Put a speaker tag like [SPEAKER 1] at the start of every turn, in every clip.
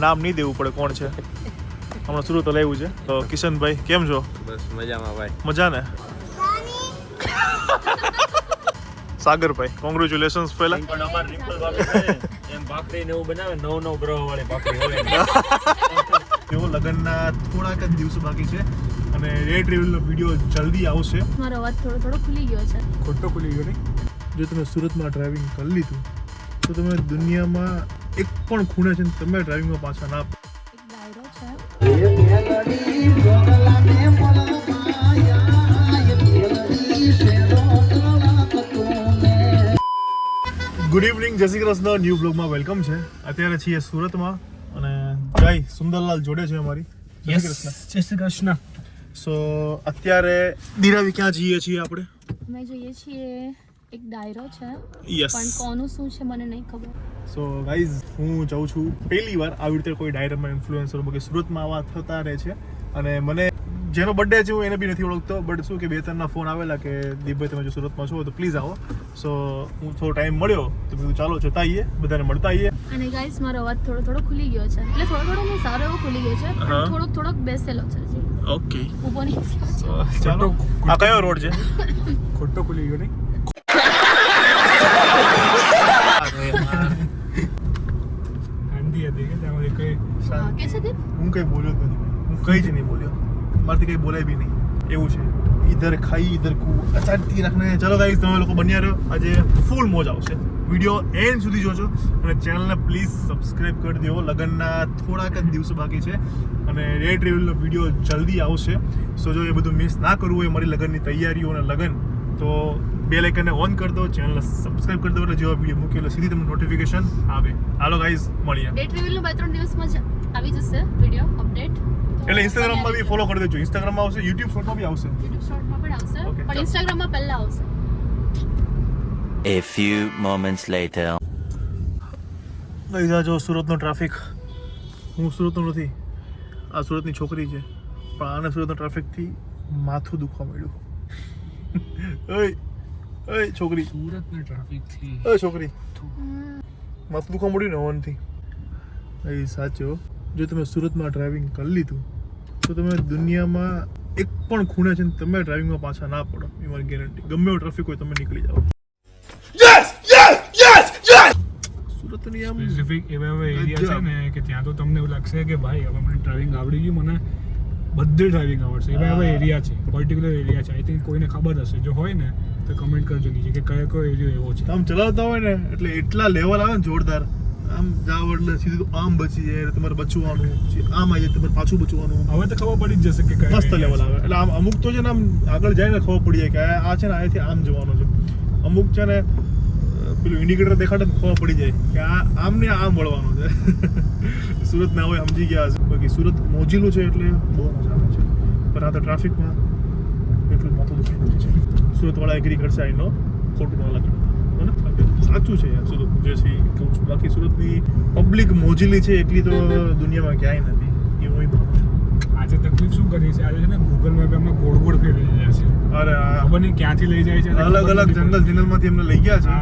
[SPEAKER 1] નામ નહીં દેવું પડે કોણ છે. હમણાં સુરત લાવ્યું છે. તો કિશનભાઈ કેમ છો?
[SPEAKER 2] બસ મજામાં ભાઈ.
[SPEAKER 1] મજા ને? સાગરભાઈ કોંગ્રેચ્યુલેશન્સ પહેલા.
[SPEAKER 3] પણ અમાર રિમ્પલ ભાભી છે એમ ભાખરી ને એવું બનાવે 9 ગ્રહ વાળી ભાખરી હોય.
[SPEAKER 1] તેઓ લગ્નના થોડાક જ દિવસો બાકી છે અને રેડ રિવીલનો વિડીયો જલ્દી આવશે.
[SPEAKER 4] મારો અવાજ થોડો ખુલી ગયો છે.
[SPEAKER 1] ખોટો ખુલી ગયો નહીં. જો તમે સુરતમાં ડ્રાઇવિંગ કરી લીધું તો તમે દુનિયામાં એક પણ ખૂણે છે ને તમે ડ્રાઇવિંગમાં પાછા ના.
[SPEAKER 4] એક ડાયરો છે. ગુડ ઇવનિંગ, જય શ્રી કૃષ્ણ. ન્યૂ બ્લોગમાં વેલકમ છે. અત્યારે છીએ સુરતમાં અને જય સુંદરલાલ જોડે છે અમારી. જય શ્રી કૃષ્ણ. સો અત્યારે દિરાવી ક્યાં જઈએ છીએ આપણે? અમે જોઈએ છીએ એક ડાયરો છે.
[SPEAKER 1] યસ.
[SPEAKER 4] પણ કોનું શું છે મને નહીં ખબર.
[SPEAKER 1] સો ગાઈઝ હું જાઉં છું પહેલી વાર આવી રીતે કોઈ ડાયરામાં ઇન્ફ્લુએન્સર કે સુરતમાં આવા થતા રહે છે અને મને જેનો બર્થડે છે હું એને બી નથી ઓળખતો. બટ શું કે 2-3 ફોન આવેલા કે દીપભાઈ તમે જો સુરતમાં છો તો પ્લીઝ આવો. સો હું થોડો ટાઈમ મળ્યો તો કીધું ચાલો જતા આવીએ, બધાને મળતા આવીએ.
[SPEAKER 4] અને ગાઈસ મારો અવાજ થોડો ખુલી ગયો છે. એટલે થોડો નહીં, સારો એવો ખુલી ગયો છે પણ થોડોક બેસેલો છે હજી.
[SPEAKER 1] ઓકે
[SPEAKER 4] ઊભો નહીં થયો છે.
[SPEAKER 1] ચાલો. આ કયો રોડ છે?
[SPEAKER 3] ખોટો ખુલી ગયો નહીં. આંધી હતી કે ત્યાં કઈ
[SPEAKER 4] હા, કે છે દીપ?
[SPEAKER 1] હું કઈ બોલ્યો જ નથી. હું કઈ જ નહીં બોલ્યો. મારાથી કઈ બોલાય બી નહીં. એવું છે. ઇધર ખાઈ ઇધર કુ અચાનતી રાખને. ચલો ગાઈસ તમે લોકો બન્યા રહો. આજે ફૂલ મોજ આવશે. વિડીયો એન્ડ સુધી જોજો અને ચેનલને પ્લીઝ સબસ્ક્રાઇબ કરી દો. લગ્નના થોડાક જ દિવસો બાકી છે અને રેડ રિવીલનો વિડીયો જલ્દી આવશે. સો જો એ બધું મિસ ના કરવું હોય મારી લગ્નની તૈયારીઓ અને લગ્ન, તો બેલ આઇકનને ઓન કરી દો, ચેનલને સબસ્ક્રાઇબ કરી દો એટલે જેવા વિડીયો મૂકેલો સીધી તમને નોટિફિકેશન આવે. હાલો ગાઈસ મળીએ.
[SPEAKER 4] ડેટ રિવીલનો 2-3 દિવસમાં જ આવી જશે વિડીયો અપડેટ.
[SPEAKER 1] એટલે ઇન્સ્ટાગ્રામમાં બી ફોલો કરી દેજો. ઇન્સ્ટાગ્રામમાં આવશે, યુટ્યુબ શોર્ટમાં બી આવશે.
[SPEAKER 4] યુટ્યુબ શોર્ટમાં પણ આવશે
[SPEAKER 1] Okay,
[SPEAKER 4] પણ
[SPEAKER 1] ચાલો.
[SPEAKER 4] ઇન્સ્ટાગ્રામમાં પહેલા આવશે.
[SPEAKER 5] A few moments later.
[SPEAKER 1] ગઈ જો સુરતનો ટ્રાફિક. હું સુરતનો નથી, આ સુરતની છોકરી છે પણ આને સુરતનો ટ્રાફિકથી માથું દુખવા માંડ્યું. ઓય છોકરી,
[SPEAKER 3] સુરતના ટ્રાફિક થી
[SPEAKER 1] ઓય છોકરી, માથું દુખવા માંડ્યું ને ઓનથી. એ સાચો. જો તમે સુરતમાં ડ્રાઇવિંગ કરી લીધું તો તમે દુનિયામાં એક પણ ખૂણે છે ને તમે ડ્રાઇવિંગમાં પાછા ના પડો. એ મારી ગેરંટી. ગમે એવો ટ્રાફિક હોય તમે નીકળી જાઓ. સુરતની આમ
[SPEAKER 3] સ્પેસિફિક એવા એરિયા છે ને કે ત્યાં તો તમને એવું લાગશે કે ભાઈ હવે મને ડ્રાઇવિંગ આવડી ગયું, મને બધી ડ્રાઇવિંગ આવડશે. એવા એરિયા છે, પર્ટિક્યુલર એરિયા છે. આઈ થિંક કોઈને ખબર હશે. જો હોય ને તો કમેન્ટ કરજો નીચે કે કયો એરિયો એવો છે.
[SPEAKER 1] આમ ચલાવતા હોય ને એટલે એટલા લેવલ આવે ને જોરદાર. આમ જાવ એટલે સીધું આમ બચી જાય, તમારે બચવાનું, પછી આમ આવી જાય તમારે પાછું બચવાનું.
[SPEAKER 3] હવે તો ખબર પડી જ જશે કે કયો
[SPEAKER 1] મસ્ત
[SPEAKER 3] area
[SPEAKER 1] લેવલ
[SPEAKER 3] છે.
[SPEAKER 1] આવે. એટલે આમ અમુક તો છે ને આમ આગળ જાય ને ખબર પડી જાય કે આ છે ને અહીંથી આમ જવાનું છે. અમુક છે ને પેલું ઇન્ડિકેટર દેખાડે તો ખબર પડી જાય કે આ આમ ને આમ વળવાનું છે. સુરત ના હોય સમજી ગયા હશે. બાકી સુરત મોજીલું છે એટલે બહુ મજા આવે છે. પણ આ તો ટ્રાફિકમાં એટલું માથું દુખી નથી છે. સુરતવાળા એગ્રી કરશે, આઈ નો, ખોટું ન લાગે. સાચું છે યાર સુરત જે છે એ કહું છું. બાકી સુરતની પબ્લિક મોજીલી છે એટલી તો દુનિયામાં ક્યાંય નથી. એ હું ભાવું છું.
[SPEAKER 3] આજે તકલીફ શું કરી છે? આજે છે ને ગૂગલ મેપ એમાં ગોળ ફેરવી રહ્યા છે.
[SPEAKER 1] અરે
[SPEAKER 3] ખબર નહીં ક્યાંથી લઈ જાય છે.
[SPEAKER 1] અલગ અલગ જંગલમાંથી એમને લઈ ગયા છે.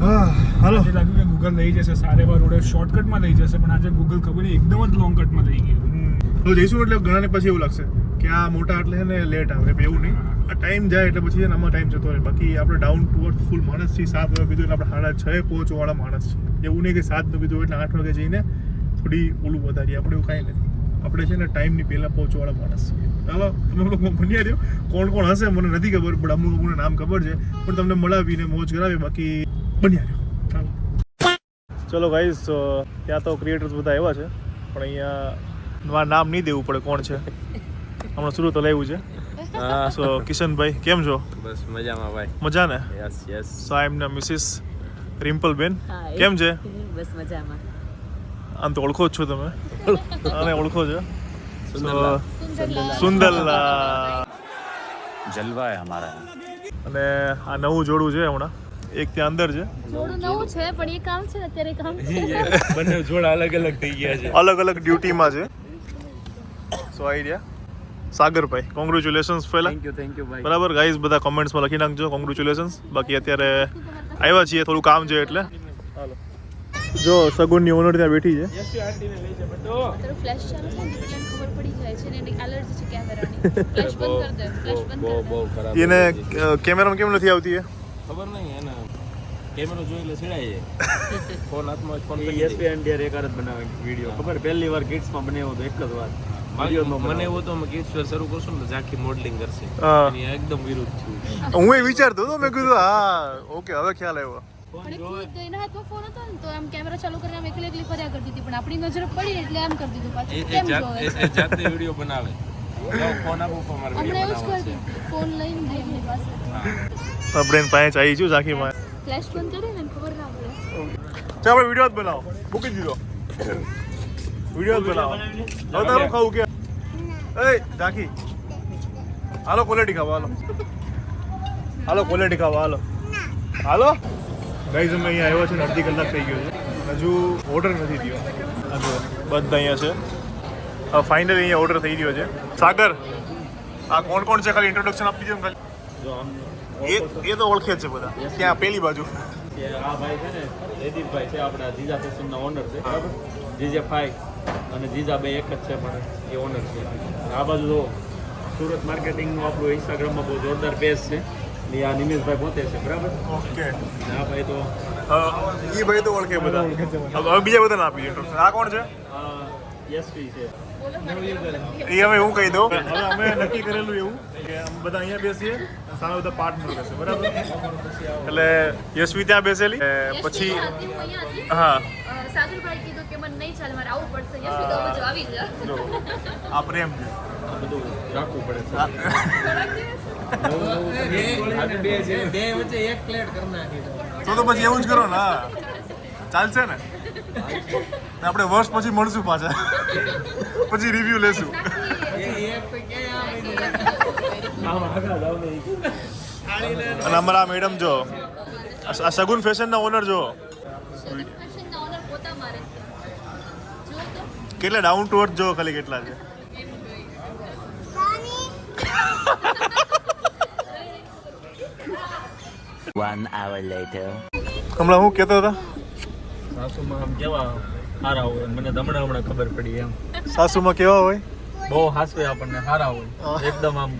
[SPEAKER 1] હા હાલો.
[SPEAKER 3] આજે લાગ્યું કે ગૂગલ લઈ જશે સારેવા રોડે શોર્ટકટમાં લઈ જશે, પણ આજે ગૂગલ ખબર નહીં એકદમ જ લોંગ કટમાં લઈ ગયું.
[SPEAKER 1] તો જઈશું એટલે ઘણાને પછી એવું લાગશે કે આ મોટા એટલે છે ને લેટ આવે. એવું નહીં, આ ટાઈમ જાય એટલે પછી છે ને આમાં ટાઈમ જતો રહે. બાકી આપણે ડાઉન ટુ અર્થ ફૂલ માણસ છીએ. 7 વાગે કીધું એટલે આપણે 6:30 પહોંચવાળા માણસ છે. એવું નહીં કે 7 કીધું એટલે 8 વાગે જઈને થોડી ઓલું વધારીએ. આપણે એવું કાંઈ નથી. આપણે છે ને ટાઈમની પહેલાં પહોંચવાળા માણસ છીએ. ચાલો તમે લોકો બન્યા રહ્યો. કોણ હશે મને નથી ખબર, પણ અમુક લોકોને નામ ખબર છે. પણ તમને મળાવીને મોજ કરાવી. બાકી બન્યા રહ્યો. ચાલો ચલો ગાઈઝ. ત્યાં તો ક્રિએટર્સ બધા એવા છે પણ અહીંયા નામ નહીં દેવું પડે કોણ છે. હમણાં સુરત લાવ્યું છે. સો કિશનભાઈ કેમ છો?
[SPEAKER 2] બસ મજામાં ભાઈ.
[SPEAKER 1] મજા ને?
[SPEAKER 2] યસ.
[SPEAKER 1] સો આઈ એમ મિસિસ રિમ્પલ બેન. કેમ છે?
[SPEAKER 6] બસ મજામાં.
[SPEAKER 1] આમ તો ઓળખો જ છો તમે અને ઓળખો છો.
[SPEAKER 2] સુંદરલાલ.
[SPEAKER 1] સુંદરલાલ.
[SPEAKER 5] जलवा है हमारा.
[SPEAKER 1] અને આ નવું જોડું છે હમણાં. એક ત્યાં અંદર છે.
[SPEAKER 4] થોડું નવું છે પણ એ કામ છે ને અત્યારે કામ છે.
[SPEAKER 3] બંને જોડા અલગ અલગ થઈ ગયા છે.
[SPEAKER 1] અલગ અલગ ડ્યુટીમાં છે. સો આઈડિયા. સાગરભાઈ કોંગ્રેચ્યુલેશન્સ પહેલા.
[SPEAKER 2] થેન્ક યુ ભાઈ.
[SPEAKER 1] બરાબર ગાઈઝ બધા કમેન્ટ્સમાં લખી નાખજો કોંગ્રેચ્યુલેશન્સ. બાકી અત્યારે આવ્યા છીએ થોડું કામ છે એટલે. હાલો
[SPEAKER 4] જો સગુનની ઓનર ત્યાં બેઠી છે.
[SPEAKER 6] તારો ફ્લેશ ચાલુ થાય ને એટલે એને ખબર પડી જાય છે ને એને એલર્જી છે કેમેરાની. ફ્લેશ બંધ કર દે, ફ્લેશ બંધ
[SPEAKER 2] બહુ
[SPEAKER 6] કર
[SPEAKER 2] બહુ
[SPEAKER 6] દે.
[SPEAKER 2] ખરાબ
[SPEAKER 4] એને કેમેરામાં કેમ નથી આવતી એ?
[SPEAKER 2] ખબર નહીં એને કેમેરો જોઈ એટલે છેડાઈ જાય ફોન હાથમાં ફોન
[SPEAKER 7] ખબર પહેલી વાર કિડ્સમાં બનાવ્યો તો એક જ વાર
[SPEAKER 2] મને એવું તો કિડ્સ વેર શરૂ કરશું ને તો ઝાંખી મોડલિંગ કરશે
[SPEAKER 4] હા.
[SPEAKER 2] એની એકદમ વિરુદ્ધ થયું
[SPEAKER 4] હું એ વિચારતો હતો, મેં કીધું હા ઓકે હવે ખ્યાલ આવ્યો.
[SPEAKER 6] પણ ખુદ એના હાથમાં ફોન હતો ને તો આમ કેમેરા ચાલુ કરીને આમ એકલી એકલી ફર્યા કરતી હતી પણ આપણી નજર પડી ને એટલે આમ કરી દીધું પાછું. કેમ જોવે?
[SPEAKER 2] જાતે વિડીયો બનાવે ફોન આપો પણ મારે
[SPEAKER 6] હમણાં
[SPEAKER 2] વિડીયો
[SPEAKER 6] એવું જ
[SPEAKER 2] બનાવવાનો
[SPEAKER 6] કરતી હતી. ફોન લઈને ગઈ એની પાસે.
[SPEAKER 4] આપણે એને પાસે આવી છું ઝાંખી માં.
[SPEAKER 6] ફ્લેશ બંધ કરીને એને ખબર ના પડે.
[SPEAKER 4] ચાલ આપણે વિડીયો જ બનાવો, મૂકી દીધો વિડીયો જ બનાવો. હવે તારું ખાવું કે એ ઝાંખી હાલો ક્વોલિટી ખાવા હાલો ક્વોલિટી ખાવા હાલો ગાઈઝ અમે અહીંયા આવ્યા છે ને અડધી કલાક થઈ ગયો છે, હજુ ઓર્ડર નથી થયો. હજુ બધા અહીંયા છે. હવે ફાઇનલી અહીંયા ઓર્ડર થઈ ગયો છે. સાગર આ કોણ કોણ છે ખાલી ઇન્ટ્રોડક્શન આપી દીધું ખાલી. એ તો ઓળખે જ છે બધા ત્યાં પેલી બાજુ.
[SPEAKER 7] કે આ ભાઈ છે ને જયદીપભાઈ છે આપણા જીજા ફેશનના ઓનર છે બરાબર. જીજા ફાઈ અને જીજા બે એક જ છે પણ એ ઓનર છે. આ બાજુ તો સુરત માર્કેટિંગનું આપણું ઇન્સ્ટાગ્રામમાં બહુ જોરદાર પેજ છે ને આ નિમેશભાઈ પોતે છે બરાબર.
[SPEAKER 4] ઓકે
[SPEAKER 7] અને આ ભાઈ તો
[SPEAKER 4] એ ભાઈ તો ઓળખે બધા. હવે બીજા બધા ના આપી ઇન્ટ્રોડક્શન. આ કોણ છે?
[SPEAKER 7] યશવી છે.
[SPEAKER 4] એ હવે હું કહી દઉં. હવે અમે નક્કી કરેલું એવું કે અમે બધા અહીંયા બેસીએ અને સામે બધા પાર્ટનર બેસે બરાબર. એટલે યશવી ત્યાં બેસેલી પછી
[SPEAKER 6] યશવી હતી, હું અહીંયા હતી.
[SPEAKER 4] હા
[SPEAKER 6] સાગરભાઈ કીધું કે મને નહીં ચાલે મારે આવવું પડશે. યશવી તો હવે જો આવી જા.
[SPEAKER 4] જો આ પ્રેમ છે.
[SPEAKER 7] આ બધું રાખવું પડે છે.
[SPEAKER 4] તો પછી એવું જ કરો ને. હા ચાલશે ને. આપણે વર્ષ પછી મળશું પાછા, પછી રિવ્યુ લેશું. અને અમારા મેડમ જો આ સગુન ફેશનના ઓનર જો
[SPEAKER 6] ફેશનના ઓનર પોતા મારે છે. જો તો
[SPEAKER 4] કેટલા ડાઉન ટુ અર્થ જો ખાલી કેટલા છે.
[SPEAKER 5] 1 hour later.
[SPEAKER 4] હમણાં હું કહેતો હતા
[SPEAKER 7] સાસુમાં આમ કેવા સારા હોય મને તો હમણાં ખબર પડી એમ.
[SPEAKER 4] સાસુમાં કેવા હોય?
[SPEAKER 7] બહુ હાસવે આપણને સારા હોય એકદમ આમ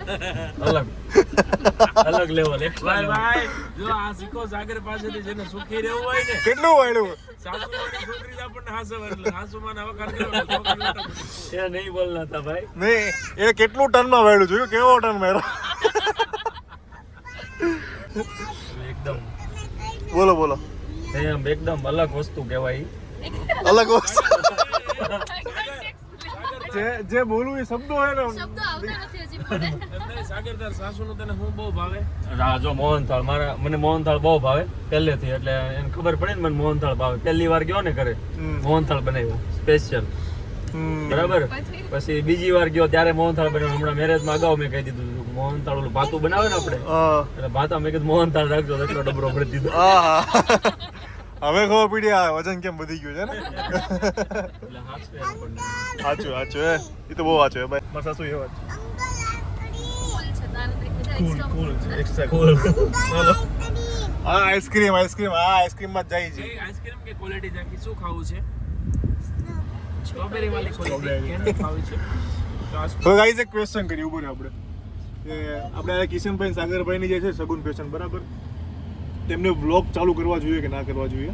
[SPEAKER 7] અલગ લેવલ એક્સ્ટ્રા
[SPEAKER 2] ભાઈ જો આ શીખો સાગર પાસેથી જેને સુખી રહેવું હોય ને
[SPEAKER 4] કેટલું વાળું
[SPEAKER 2] સાસુમાની છોકરી જ આપણને હાસવે એટલે સાસુમાના વખાણ કરવાનો
[SPEAKER 7] એ નહીં બોલના હતા ભાઈ.
[SPEAKER 4] નહીં એને કેટલું ટનમાં વાળ્યું જોયું કેવો ટન માર્યો.
[SPEAKER 7] એકદમ
[SPEAKER 4] બોલો બોલો
[SPEAKER 7] એમ એકદમ અલગ વસ્તુ કહેવાય.
[SPEAKER 4] અલગ વસ્તુ જે બોલવું એ શબ્દો હોય ને
[SPEAKER 6] શબ્દો આવતા નથી હજી મને.
[SPEAKER 2] સાગર તાર સાસુનું તને હું બહુ ભાવે
[SPEAKER 7] જો મોહનથાળ મને મોહનથાળ બહુ ભાવે પહેલેથી એટલે એને ખબર પડે ને મને મોહનથાળ ભાવે. પહેલી વાર ગયો ને ઘરે મોહનથાળ બનાવ્યો સ્પેશિયલ બરાબર. પછી બીજી વાર ગયો ત્યારે મોહનથાળ બનાવ્યો. હમણાં મેરેજમાં અગાઉ મેં કહી દીધું હતું મોહનથાળ ઓલું ભાતું બનાવે ને આપણે એટલે ભાતા મેં કીધું મોહનથાળ રાખજો તો એટલો ડબરો ભરી દીધો.
[SPEAKER 4] હવે ખબર પડી આ વજન કેમ વધી ગયું છે ને.
[SPEAKER 7] એટલે હાચવે આપણને.
[SPEAKER 4] સાચું સાચું એ તો બહુ સાચું હે ભાઈ. મારા સાસુ એવા
[SPEAKER 6] Cool છે તારે તો બધા extra
[SPEAKER 4] એક્સ્ટ્રા કુલ. બોલો હા આઈસ્ક્રીમ માં જ જાય છે.
[SPEAKER 2] આઈસ્ક્રીમ કે ક્વોલિટી જાકી શું ખાવું છે સ્ટ્રોબેરી વાળી ક્વોલિટી કેન્ડી ખાવી છે તો આ
[SPEAKER 4] તો ગાઈઝ એક ક્વેશ્ચન કરી ઉભો રહે આપણે કે આપણે કિશનભાઈ સાગરભાઈની જે છે સગુન ફેશન બરાબર તેમને વ્લોગ ચાલુ કરવા જોઈએ કે ના કરવા જોઈએ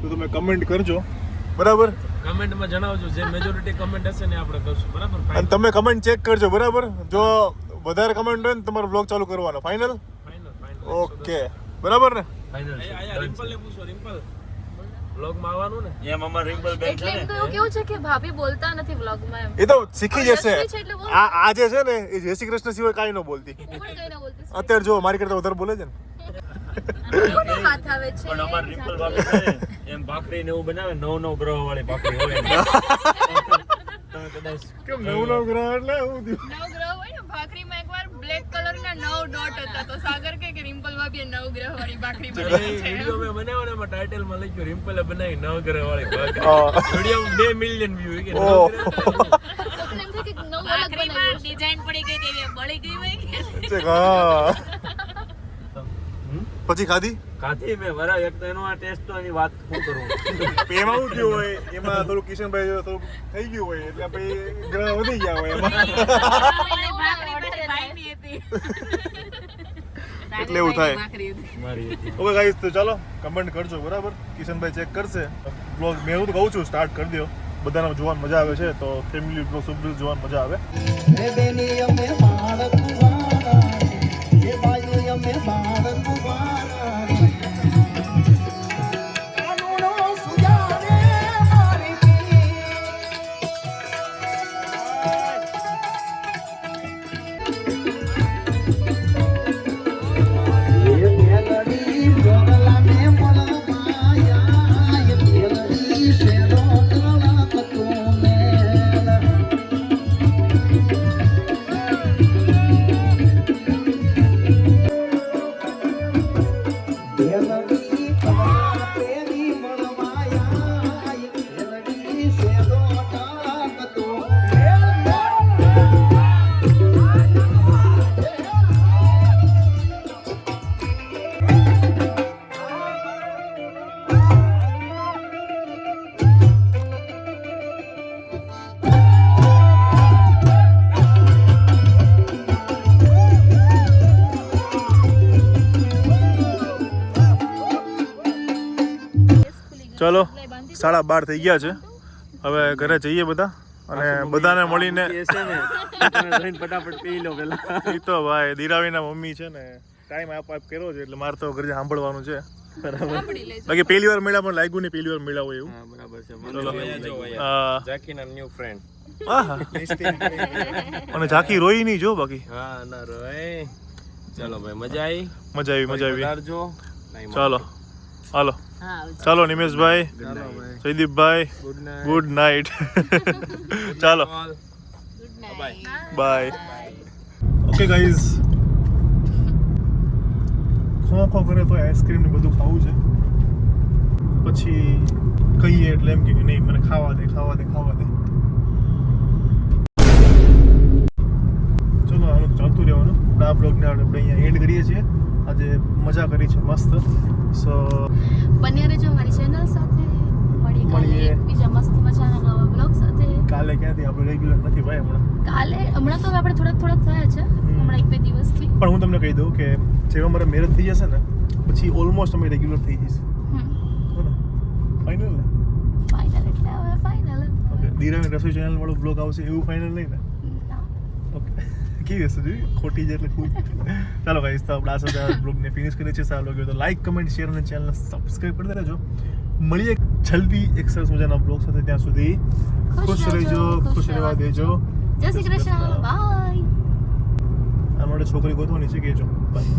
[SPEAKER 4] તો તમે કમેન્ટ કરજો બરાબર.
[SPEAKER 2] કમેન્ટમાં જણાવજો જે મેજોરિટી કમેન્ટ હશે ને આપણે કરશું બરાબર
[SPEAKER 4] અને તમે કમેન્ટ ચેક કરજો બરાબર. જો વધારે કમેન્ટ હોય ને તમારો વ્લોગ ચાલુ કરવાનો ફાઇનલ.
[SPEAKER 2] ફાઇનલ
[SPEAKER 4] ઓકે બરાબર ને.
[SPEAKER 7] Final છે.
[SPEAKER 2] આયા રિમ્પલને પૂછો રિમ્પલ વ્લોગમાં આવવાનું ને
[SPEAKER 7] એમ અમાર રિમ્પલ બેન
[SPEAKER 6] એટલે
[SPEAKER 7] છે
[SPEAKER 6] એમ
[SPEAKER 7] ને
[SPEAKER 6] તો એવું કેવું છે કે ભાભી બોલતા નથી વ્લોગમાં એમ.
[SPEAKER 4] એ તો શીખી જશે.
[SPEAKER 6] યશવી છે એટલે બોલ.
[SPEAKER 4] આ જે છે ને એ જય શ્રી કૃષ્ણ સિવાય કાંઈ ન બોલતી.
[SPEAKER 6] હું પણ કઈ ના બોલતી છું.
[SPEAKER 4] અત્યારે જો મારી કરતા વધારે બોલે છે ને.
[SPEAKER 6] અને કોનો હાથ આવે છે
[SPEAKER 7] પણ અમાર રિમ્પલ ભાભી છે ને એમ ભાખરી ને એવું બનાવે 9 ગ્રહ વાળી ભાખરી હોય ને. તમે કદાચ
[SPEAKER 4] કેમ નવું ગ્રહ એટલે એવું થયું.
[SPEAKER 6] નવગ્રહ હોય ને ભાખરીમાં એકવાર બ્લેક કલરના 9 ડોટ હતા તો સાગર કે રિમ્પલ ભાભીએ 9 ગ્રહ વાળી ભાખરી બનાવી છે
[SPEAKER 2] વિડિયો મેં બનાવ્યો ને એમાં ટાઇટલમાં લખ્યું રિમ્પલે બનાવી નવગ્રહ વાળી ભાખરી
[SPEAKER 4] હા.
[SPEAKER 2] વિડિયોમાં 2 મિલિયન વ્યૂ કે
[SPEAKER 4] ઓહ.
[SPEAKER 6] કોકને એમ થાય કે નવ અલગ બનાવ્યું છે.
[SPEAKER 8] ડિઝાઇન પડી ગઈ તેવી બળી ગઈ હોય કે
[SPEAKER 4] છે હા. પછી ખાધી
[SPEAKER 7] ખાધી મેં બરાબર એક તો એનો આ ટેસ્ટ તો એની વાત શું કરું
[SPEAKER 4] એમાં શું થયું હોય એમાં થોડું કિશનભાઈ જો થોડું થઈ ગયું હોય એટલે પછી ગ્રહ વધી ગયા હોય એમાં એટલે એવું થાય.
[SPEAKER 7] મારી
[SPEAKER 4] ઓકે ગાઈસ તો ચાલો કમેન્ટ કરજો બરાબર. કિશનભાઈ ચેક કરશે બ્લોગ. મેં એવું તો કહું છું સ્ટાર્ટ કરી દો. બધાને જોવાની મજા આવે છે તો ફેમિલી બ્લોગ સુપર જોવાની મજા આવે. ચલો 12:30 થઈ ગયા છે. હવે ઘરે જઈએ બધા અને બધાને મળીને
[SPEAKER 7] એ છે ને તમે જઈને ફટાફટ પી લો પેલા
[SPEAKER 4] ઈ તો ભાઈ દીરાવીના મમ્મી છે ને ટાઈમ આપ કર્યો છે એટલે મારે તો ઘરે સાંભળવાનું છે.
[SPEAKER 6] સાંભળી લેજો.
[SPEAKER 4] બાકી પહેલી વાર મળ્યા પણ લાગ્યું નહીં પહેલી વાર મળ્યા હોય એવું.
[SPEAKER 7] હા બરાબર છે
[SPEAKER 4] ચલો.
[SPEAKER 7] જાકીના ન્યુ ફ્રેન્ડ
[SPEAKER 4] આહા. અને ઝાંકી રોઈ નહીં જો બાકી
[SPEAKER 7] હા ના રોય ચલો ભાઈ મજા આવી
[SPEAKER 4] મજા આવી.
[SPEAKER 7] પધારજો.
[SPEAKER 4] ચાલો હાલો ચાલો નિમેશભાઈ જયદીપભાઈ ગુડ નાઇટ. ચાલો બાય. ઓકે ગાઈઝ ખો કરે તો આઈસ્ક્રીમ ને બધું ખાવું છે. પછી કહીએ એટલે એમ કે નહીં મને ખાવા દે. ચલો આનું ચાલતું રહેવાનું. આ બ્લોગને આપણે અહીંયા એન્ડ કરીએ છીએ. આજે મજા કરી છે મસ્ત. સો
[SPEAKER 6] બન્યા રહેજો અમારી ચેનલ સાથે. મળીએ કાલે
[SPEAKER 4] મળીએ.
[SPEAKER 6] એક બીજા મસ્ત મજાના નવા બ્લોગ સાથે.
[SPEAKER 4] કાલે ક્યાંથી આપણે રેગ્યુલર નથી ભાઈ
[SPEAKER 6] હમણાં તો હવે આપણે થોડાક થયા છે હમણાં 1-2 દિવસથી.
[SPEAKER 4] પણ હું તમને કહી દઉં કે જેવા અમારે મેરેજ થઈ જશે ને પછી ઓલમોસ્ટ અમે રેગ્યુલર થઈ જઈશું. ફાઇનલ ને
[SPEAKER 6] ફાઇનલ એટલે હવે ફાઇનલ.
[SPEAKER 4] ઓકે દીરાની રસોઈ ચેનલ વાળો બ્લોગ આવશે એવું ફાઇનલ નહીં ને? ઓકે કેવી હશે જોઈ ખોટી છે એટલે ખૂબ. ચાલો ગાઈસ તો આપણે આ સાથે બ્લોગને ફિનિશ કરીએ છીએ. સારો લાગ્યો તો લાઈક કમેન્ટ શેર અને ચેનલને સબસ્ક્રાઇબ કરી દેજો. મળીએ જલ્દી એક સરસ મજાના બ્લોગ સાથે. ત્યાં સુધી ખુશ રહેજો, ખુશ રહેવા દેજો.
[SPEAKER 6] જય શ્રી કૃષ્ણ. બાય.
[SPEAKER 4] આ માટે છોકરી ગોતવાની છે કહેજો. બાય.